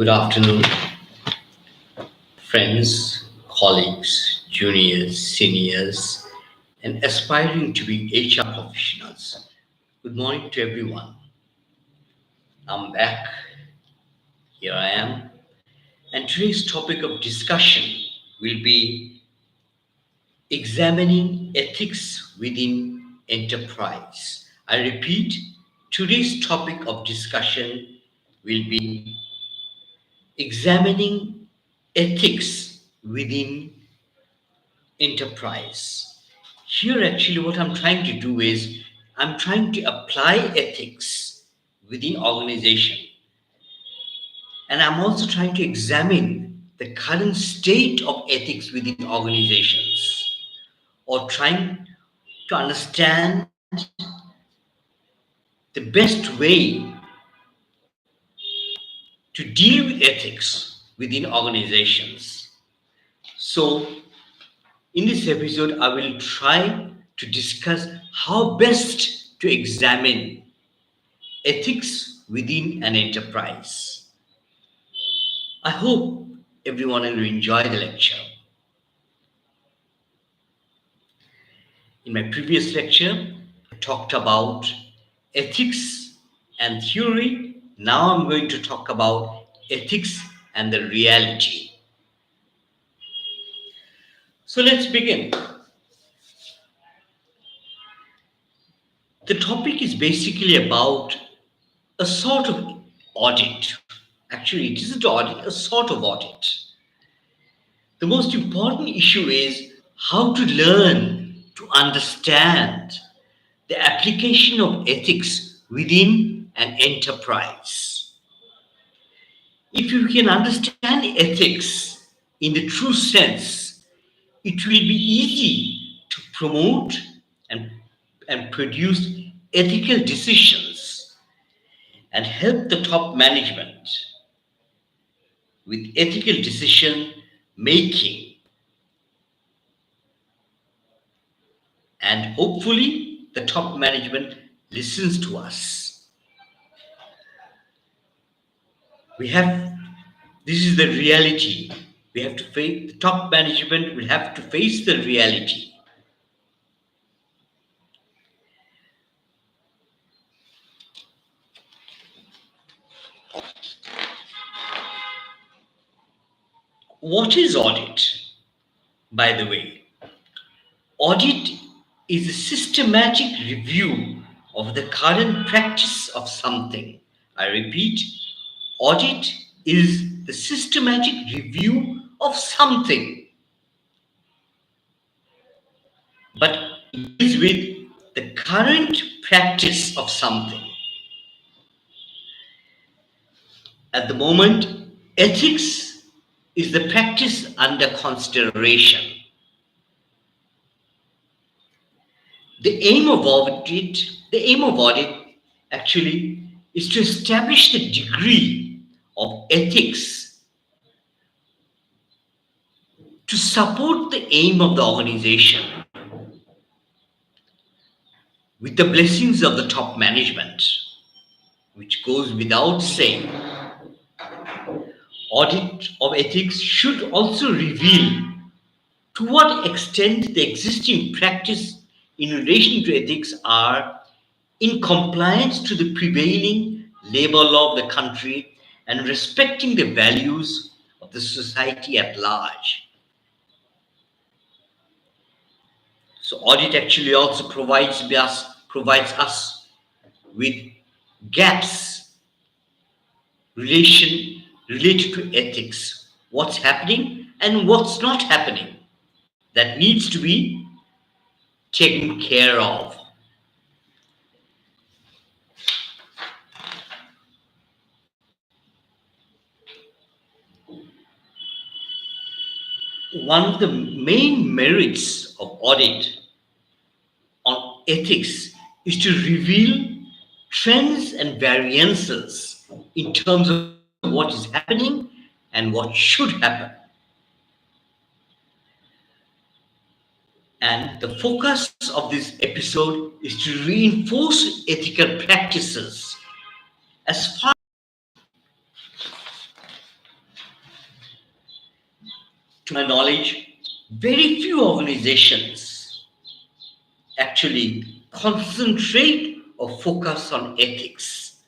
Good afternoon, friends, colleagues, juniors, seniors, and aspiring to be HR professionals. Good morning to everyone. I'm back. Here I am. And today's topic of discussion will be examining ethics within enterprise. I repeat, today's topic of discussion will be examining ethics within enterprise. Here, actually, what I'm trying to do is I'm trying to apply ethics within organization, and I'm also trying to examine the current state of ethics within organizations, or trying to understand the best way to deal with ethics within organizations. So, in this episode, I will try to discuss how best to examine ethics within an enterprise. I hope everyone will enjoy the lecture. In my previous lecture, I talked about ethics and theory. Now I'm going to talk about ethics and the reality. So let's begin. The topic is basically about a sort of audit. Actually, it isn't audit, a sort of audit. The most important issue is how to learn to understand the application of ethics within an enterprise. If you can understand ethics in the true sense, it will be easy to promote and, and produce ethical decisions and help the top management with ethical decision making, and hopefully the top management listens to us. We have This is the reality. We have to face, the top management will have to face the reality. What is audit, by the way? Audit is a systematic review of the current practice of something. I repeat, audit is the systematic review of something, but it deals with the current practice of something. At the moment, ethics is the practice under consideration. The aim of audit actually is to establish the degree of ethics to support the aim of the organization with the blessings of the top management, which goes without saying. Audit of ethics should also reveal to what extent the existing practice in relation to ethics are in compliance to the prevailing labor law of the country and respecting the values of the society at large. So audit actually also provides us with gaps related to ethics, what's happening and what's not happening, that needs to be taken care of. One of the main merits of audit on ethics is to reveal trends and variances in terms of what is happening and what should happen. And the focus of this episode is to reinforce ethical practices as far To my knowledge, very few organizations actually concentrate or focus on ethics.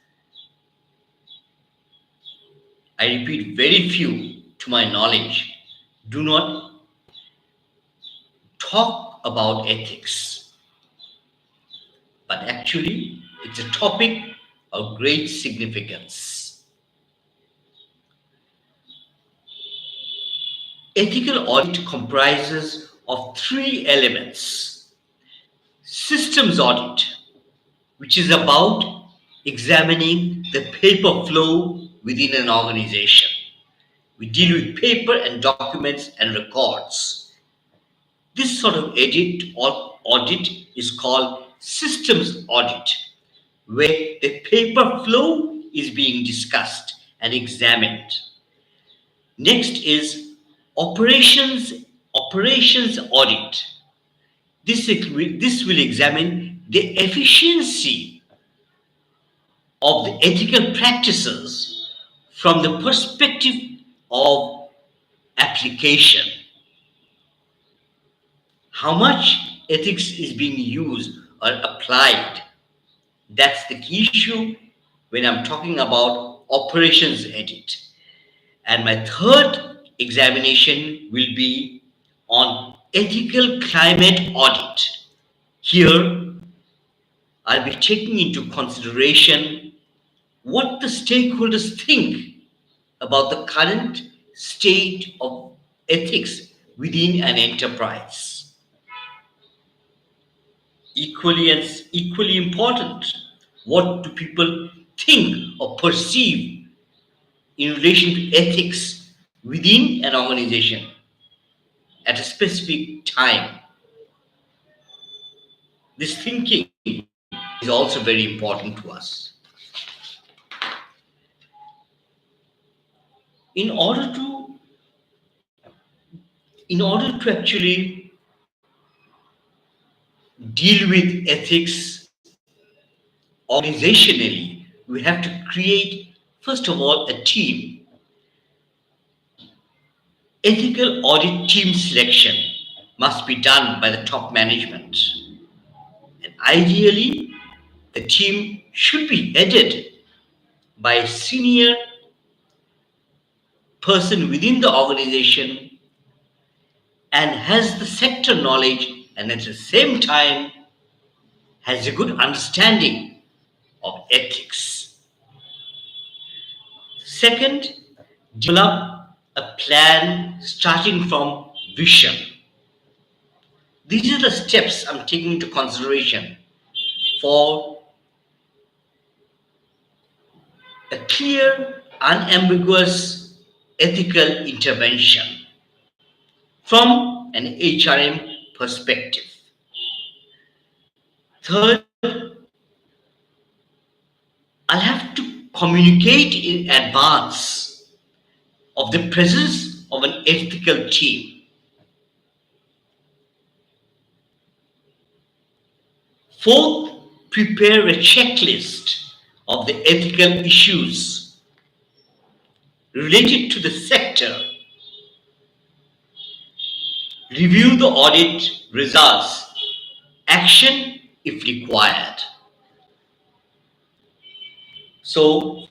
I repeat, very few, to my knowledge, do not talk about ethics, but actually, it's a topic of great significance. Ethical audit comprises of three elements: systems audit, which is about examining the paper flow within an organization. We deal with paper and documents and records. This sort of audit is called systems audit, where the paper flow is being discussed and examined. Next is operations audit. This will examine the efficiency of the ethical practices from the perspective of application. How much ethics is being used or applied? That's the key issue when I'm talking about operations audit. And my third examination will be on ethical climate audit. Here, I'll be taking into consideration what the stakeholders think about the current state of ethics within an enterprise. Equally important, what do people think or perceive in relation to ethics within an organization at a specific time? This thinking is also very important to us. In order to actually deal with ethics organizationally, we have to create, first of all, a team. Ethical audit team selection must be done by the top management. And ideally, the team should be headed by a senior person within the organization and has the sector knowledge and at the same time has a good understanding of ethics. Second, develop a plan starting from vision. These are the steps I'm taking into consideration for a clear, unambiguous ethical intervention from an HRM perspective. Third, I'll have to communicate in advance of the presence of an ethical team. Fourth, prepare a checklist of the ethical issues related to the sector. Review the audit results. Action if required. So,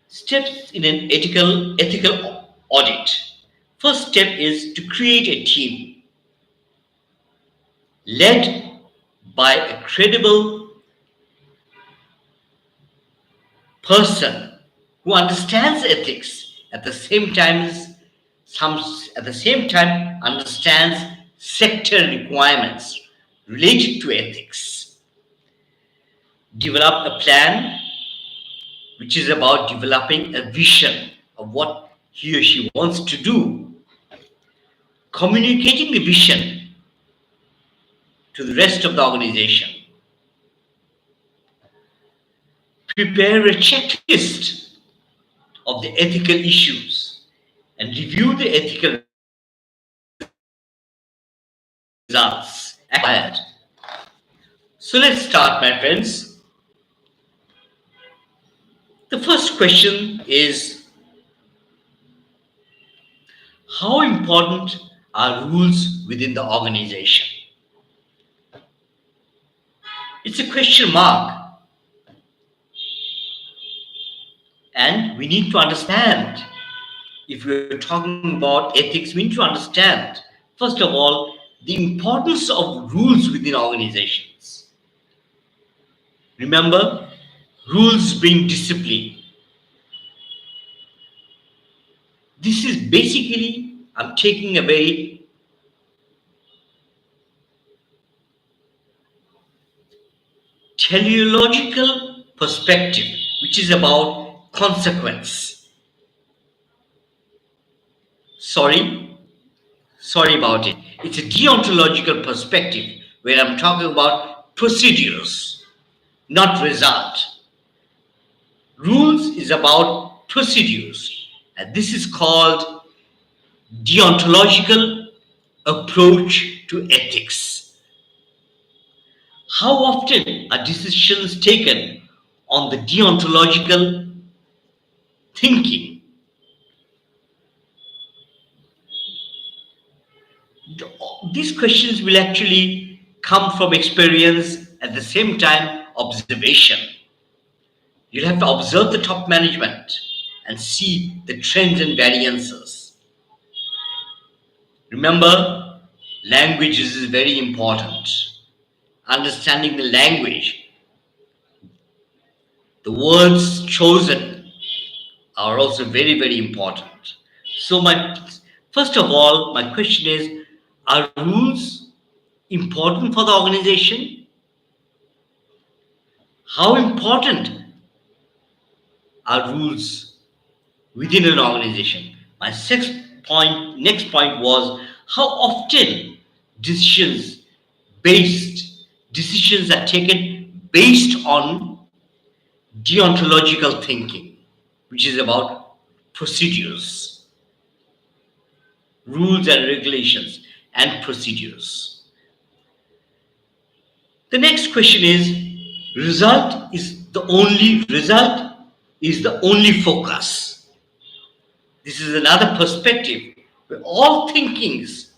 steps in an ethical audit. First step is to create a team led by a credible person who understands ethics at the same time understands sector requirements related to ethics. Develop a plan which is about developing a vision of what he or she wants to do, communicating the vision to the rest of the organization. Prepare a checklist of the ethical issues and review the ethical results acquired. So let's start, my friends. The first question is, How important are rules within the organization? It's a question mark, and we need to understand. If we're talking about ethics, we need to understand, first of all, the importance of rules within organizations. Remember, rules bring discipline. This is basically, I'm taking a very teleological perspective, which is about consequence. Sorry, sorry about it. It's a deontological perspective where I'm talking about procedures, not result. Rules is about procedures, and this is called deontological approach to ethics. How often are decisions taken on the deontological thinking? These questions will actually come from experience, at the same time observation. You'll have to observe the top management and see the trends and variances. Remember, language is very important. Understanding the language, the words chosen are also very, very important. So, first of all, my question is, are rules important for the organization? How important are rules within an organization? My next point was how often decisions decisions are taken based on deontological thinking, which is about procedures, rules and regulations, and procedures. The next question is result is the only focus. This is another perspective where all thinkings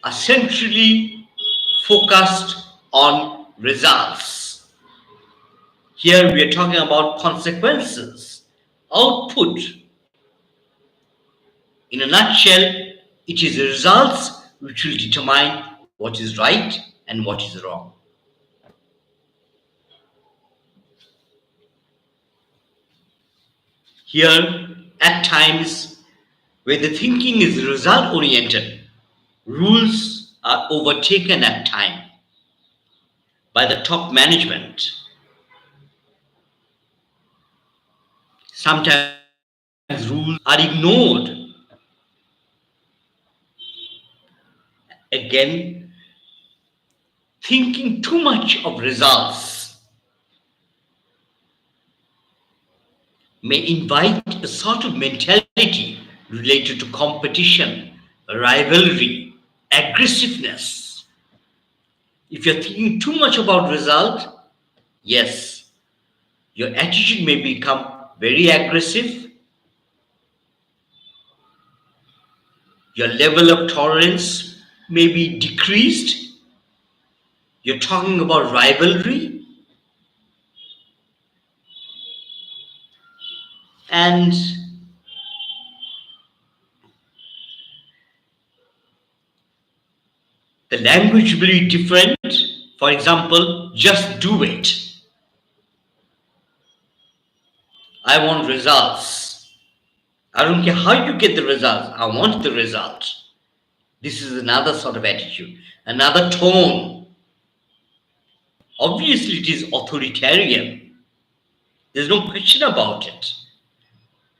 are centrally focused on results. Here we are talking about consequences, output. In a nutshell, it is the results which will determine what is right and what is wrong. Here, at times, where the thinking is result oriented, rules are overtaken at time by the top management. Sometimes rules are ignored. Again, thinking too much of results may invite a sort of mentality related to competition, rivalry, aggressiveness. If you're thinking too much about result, yes, your attitude may become very aggressive, your level of tolerance may be decreased. You're talking about rivalry, and the language will be different. For example, just do it. I want results. I don't care how you get the results. I want the result. This is another sort of attitude, another tone. Obviously, it is authoritarian. There's no question about it.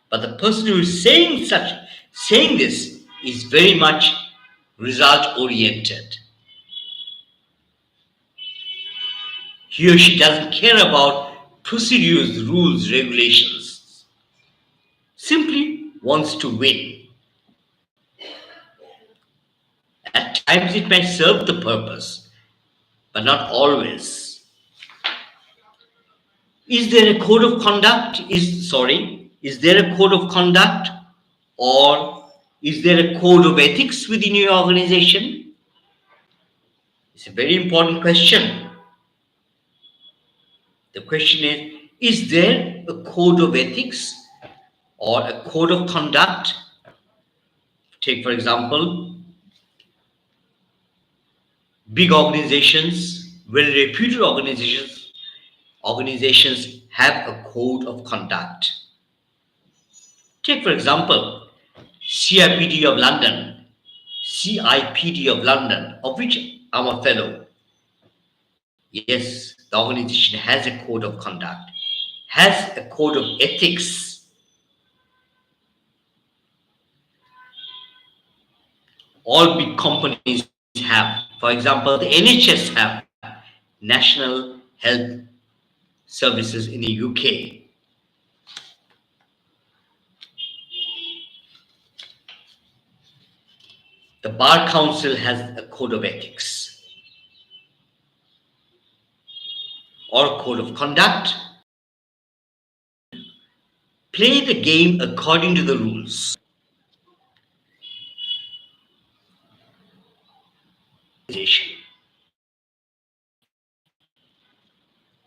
But the person who is saying this is very much result oriented. He or she doesn't care about procedures, rules, regulations. Simply wants to win. At times it may serve the purpose, but not always. Is there a code of conduct? Is there a code of conduct, or Is there a code of ethics within your organization? It's a very important question. The question is there a code of ethics or a code of conduct? Take, for example, big organizations, well reputed organizations have a code of conduct. Take, for example, CIPD of London, CIPD of London, of which I'm a fellow. Yes, the organization has a code of conduct, has a code of ethics. All big companies have. For example, the NHS have National Health Services in the UK. The Bar Council has a code of ethics or a code of conduct. Play the game according to the rules.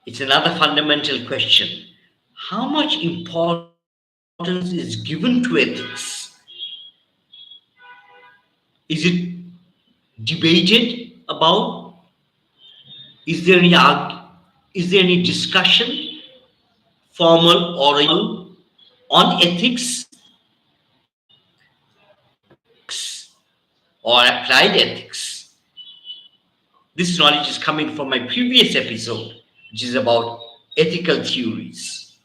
It's another fundamental question. How much importance is given to ethics? Is it debated about? Is there any discussion, formal or oral, on ethics or applied ethics? This knowledge is coming from my previous episode, which is about ethical theories.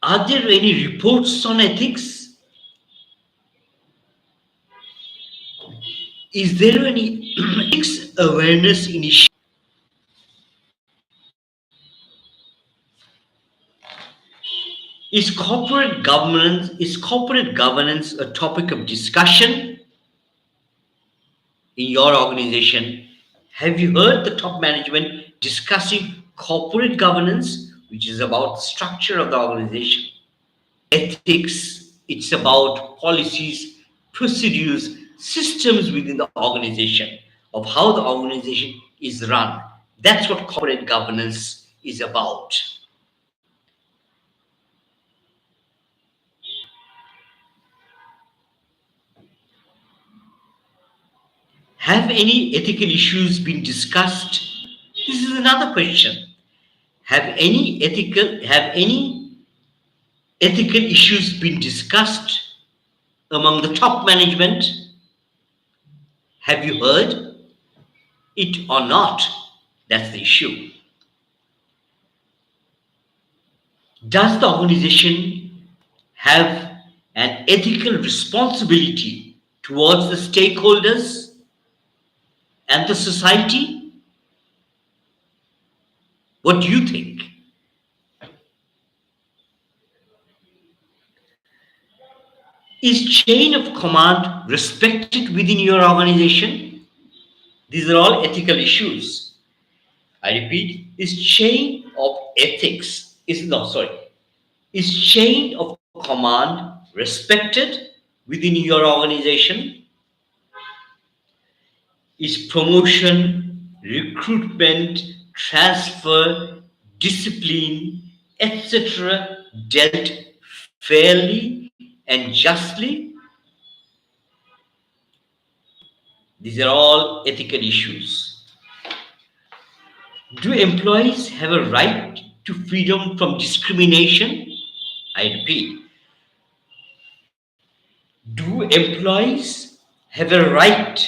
Are there any reports on ethics? Is there any ethics awareness initiative? Is corporate governance a topic of discussion in your organization? Have you heard the top management discussing corporate governance, which is about the structure of the organization? Ethics, it's about policies, procedures, systems within the organization, of how the organization is run. That's what corporate governance is about. Have any ethical issues been discussed? This is another question. Have any ethical issues been discussed among the top management? Have you heard it or not? That's the issue. Does the organization have an ethical responsibility towards the stakeholders and the society? What do you think? Is chain of command respected within your organization? These are all ethical issues. I repeat, is chain of ethics, is chain of command respected within your organization? Is promotion, recruitment, transfer, discipline, etc. dealt fairly and justly? These are all ethical issues. Do employees have a right to freedom from discrimination? I repeat, do employees have a right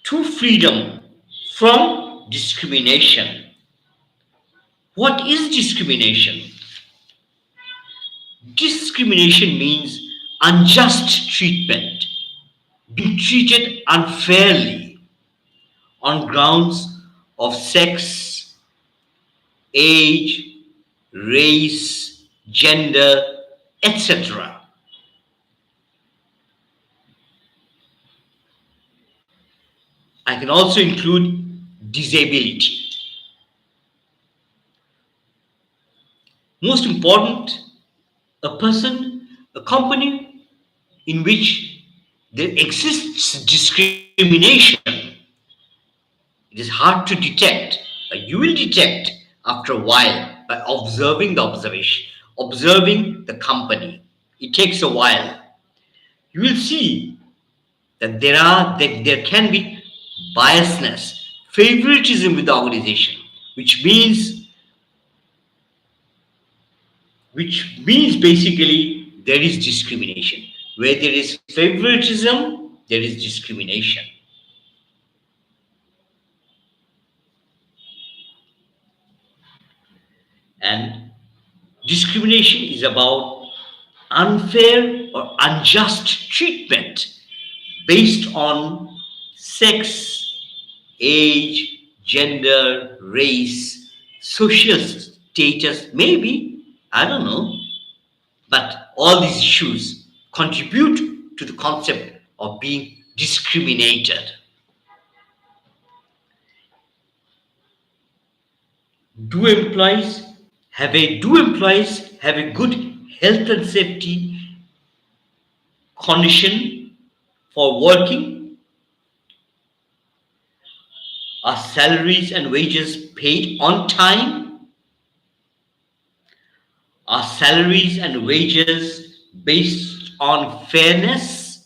to freedom from discrimination? What is discrimination? Discrimination means unjust treatment, being treated unfairly on grounds of sex, age, race, gender, etc. I can also include disability. Most important, A person, a company in which there exists discrimination, it is hard to detect, but you will detect after a while by observing the company. It takes a while. You will see that there can be biasness, favoritism with the organization, which means basically there is discrimination. Where there is favoritism, there is discrimination. And discrimination is about unfair or unjust treatment based on sex, age, gender, race, social status, maybe, I don't know. But all these issues contribute to the concept of being discriminated. Do employees have a good health and safety condition for working? Are salaries and wages paid on time? Are salaries and wages based on fairness?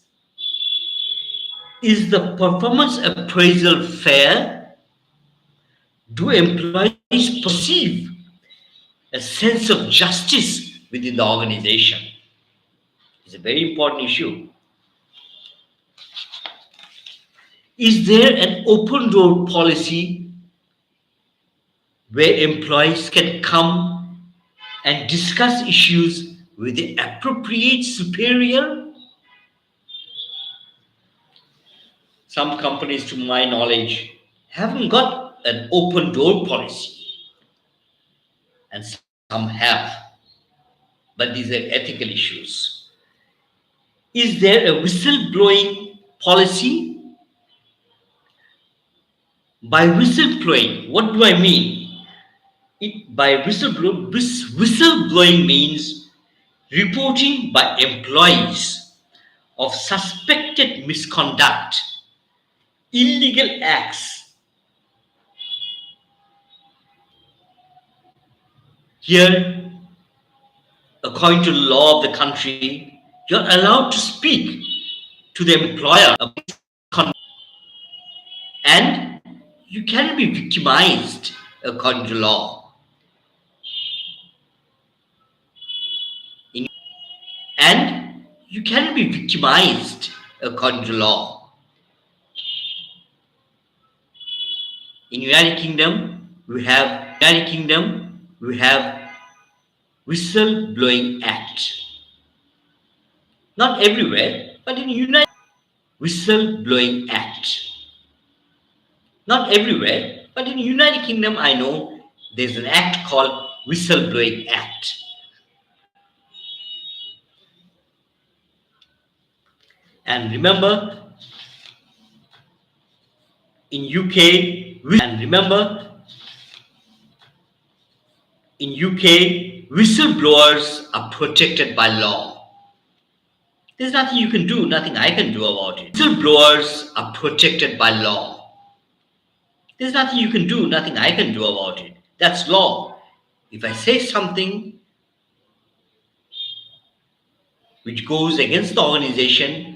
Is the performance appraisal fair? Do employees perceive a sense of justice within the organization? It's a very important issue. Is there an open door policy where employees can come and discuss issues with the appropriate superior? Some companies, to my knowledge, haven't got an open door policy, and some have, but these are ethical issues. Is there a whistleblowing policy? By whistleblowing, what do I mean? Whistleblowing means reporting by employees of suspected misconduct, illegal acts. Here, according to the law of the country, you're allowed to speak to the employer about misconduct, and you cannot be victimized according to law. In, and you cannot be victimized according to law. In United Kingdom we have whistleblowing act. Not everywhere, but in United whistleblowing act. Not everywhere, but in United Kingdom I know there's an act called whistleblowing act. And in UK and remember in UK whistleblowers are protected by law. There's nothing you can do, nothing I can do about it. Whistleblowers are protected by law. There's nothing you can do, nothing I can do about it. That's law. If I say something which goes against the organization,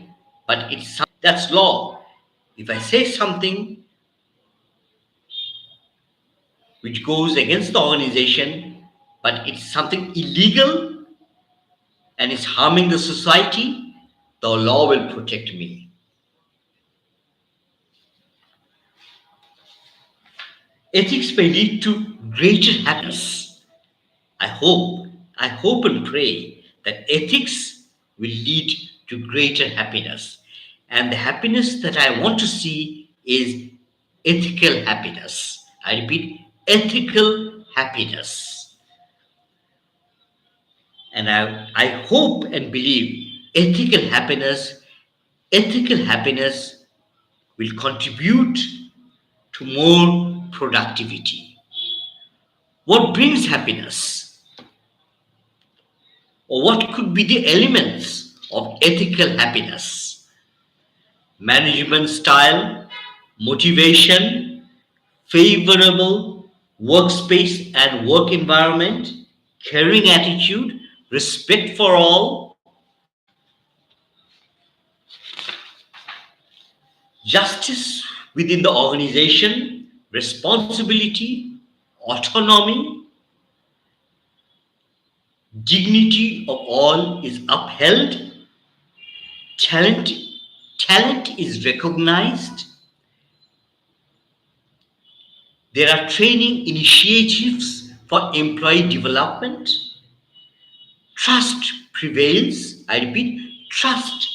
but that's law. If I say something which goes against the organization, but it's something illegal and it's harming the society, the law will protect me. Ethics may lead to greater happiness. I hope and pray that ethics will lead to greater happiness. And the happiness that I want to see is ethical happiness. I repeat, ethical happiness. And I hope and believe ethical happiness will contribute to more productivity. What brings happiness? Or what could be the elements of ethical happiness? Management style, motivation, favorable workspace and work environment, caring attitude, respect for all, justice within the organization, responsibility, autonomy, dignity of all is upheld, talent, talent is recognized, there are training initiatives for employee development, trust prevails, I repeat, trust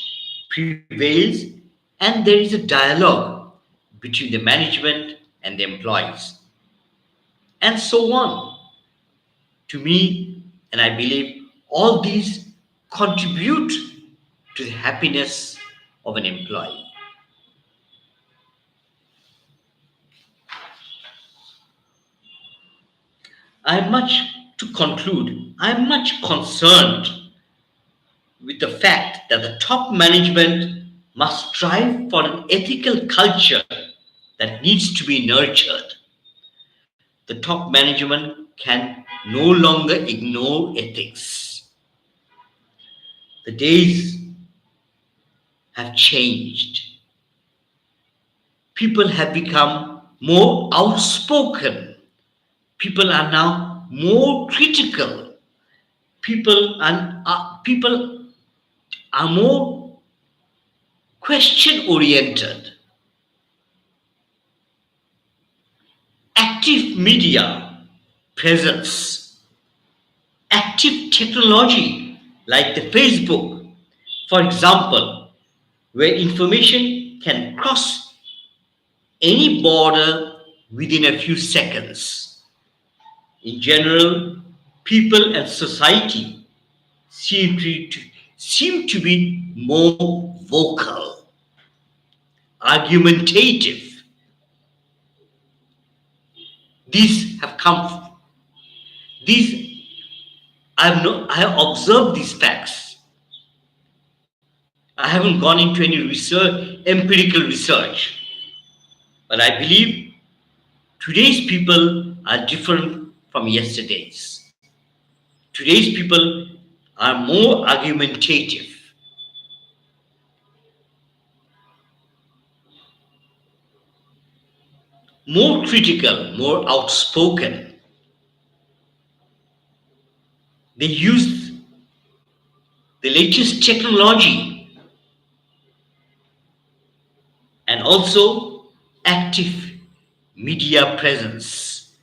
prevails, and there is a dialogue between the management and the employees, and so on. To me, and I believe all these contribute to the happiness of an employee. I'm much to conclude, I'm much concerned with the fact that the top management must strive for an ethical culture that needs to be nurtured. The top management can no longer ignore ethics. The days have changed. People have become more outspoken. People are now more critical. People are more question oriented. Active media presence, active technology like the Facebook, for example, where information can cross any border within a few seconds. In general, people and society seem to, seem to be more vocal, argumentative. These have come, these I have observed these facts. I haven't gone into any research, empirical research, but I believe today's people are different from yesterday's. Today's people are more argumentative, more critical, more outspoken. They use the latest technology and also active media presence.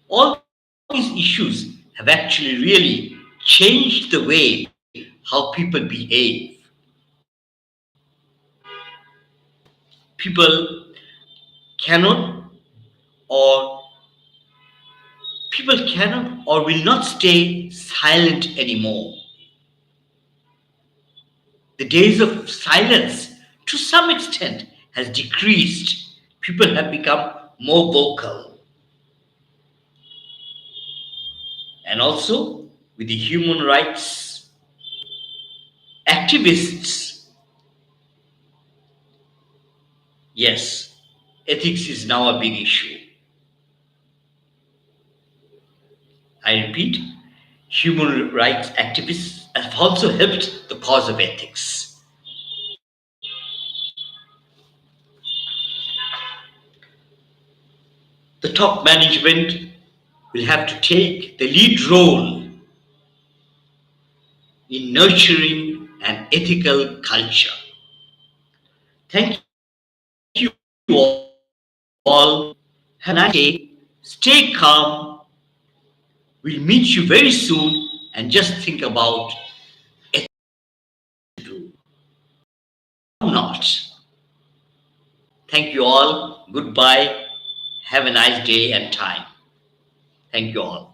All these issues have actually really changed the way how people behave. People cannot or people cannot or will not stay silent anymore. The days of silence to some extent has decreased. People have become more vocal. And also with the human rights activists, yes, ethics is now a big issue. I repeat, human rights activists have also helped the cause of ethics. The top management will have to take the lead role in nurturing an ethical culture. Thank you all. Have a nice day. Stay calm. We'll meet you very soon and just think about ethics or not. Thank you all. Goodbye. Have a nice day and time. Thank you all.